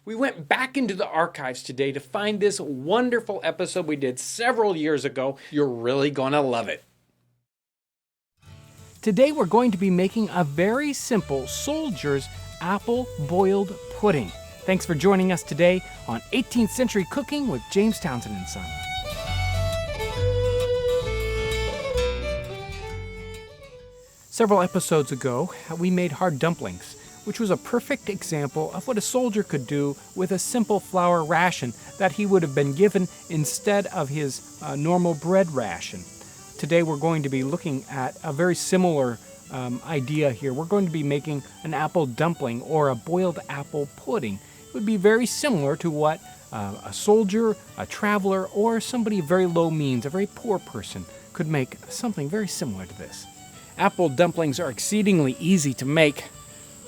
We went back into the archives today to find this wonderful episode we did several years ago. You're really going to love it. Today we're going to be making a very simple soldier's apple boiled pudding. Thanks for joining us today on 18th Century Cooking with James Townsend and Son. Several episodes ago, we made hard dumplings, which was a perfect example of what a soldier could do with a simple flour ration that he would have been given instead of his normal bread ration. Today we're going to be looking at a very similar idea here. We're going to be making an apple dumpling or a boiled apple pudding. It would be very similar to what a soldier, a traveler, or somebody of very low means, a very poor person, could make something very similar to this. Apple dumplings are exceedingly easy to make.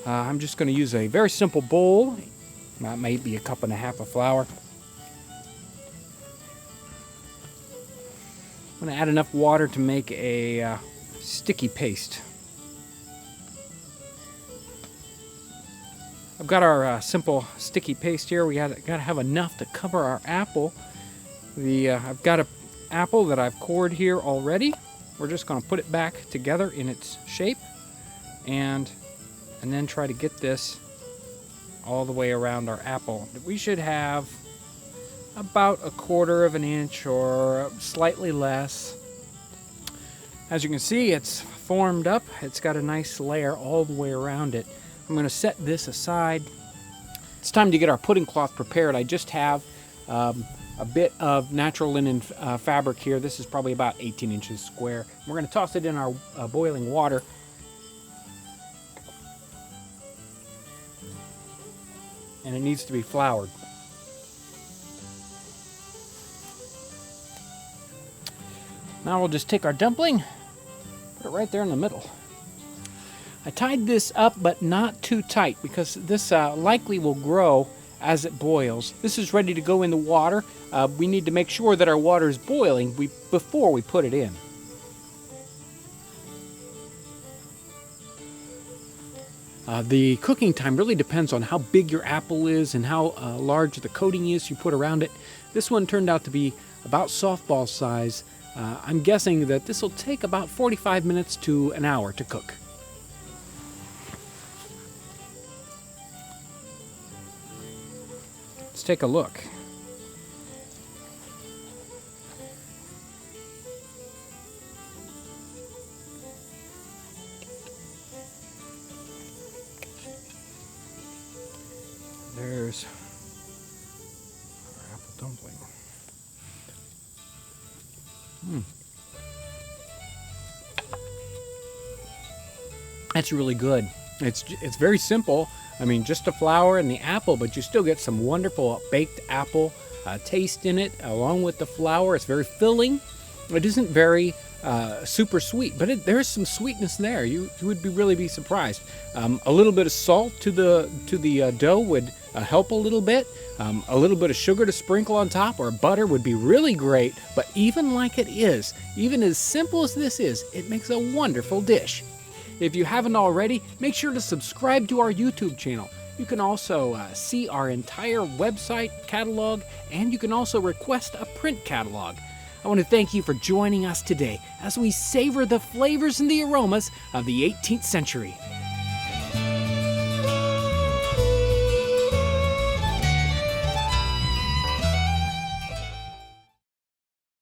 I'm just going to use a very simple bowl. That may be a cup and a half of flour. I'm going to add enough water to make a sticky paste. I've got our simple sticky paste here. We got to have enough to cover our apple. I've got an apple that I've cored here already. We're just going to put it back together in its shape and then try to get this all the way around our apple. We should have about 1/4 of an inch or slightly less. As you can see, it's formed up. It's got a nice layer all the way around it. I'm going to set this aside. It's time to get our pudding cloth prepared. I just have a bit of natural linen fabric here. This is probably about 18 inches square. We're going to toss it in our boiling water. And it needs to be floured. Now we'll just take our dumpling, put it right there in the middle. I tied this up, but not too tight because this likely will grow as it boils. This is ready to go in the water. We need to make sure that our water is boiling before we put it in. The cooking time really depends on how big your apple is and how large the coating is you put around it. This one turned out to be about softball size. I'm guessing that this will take about 45 minutes to an hour to cook. Let's take a look. There's our apple dumpling. That's really good. It's very simple. I mean, just the flour and the apple, but you still get some wonderful baked apple taste in it along with the flour. It's very filling. It isn't very super sweet, but there is some sweetness there. You would really be surprised. A little bit of salt to the dough would help a little bit. A little bit of sugar to sprinkle on top or butter would be really great. But even like it is, even as simple as this is, it makes a wonderful dish. If you haven't already, make sure to subscribe to our YouTube channel. You can also see our entire website catalog, and you can also request a print catalog. I want to thank you for joining us today as we savor the flavors and the aromas of the 18th century.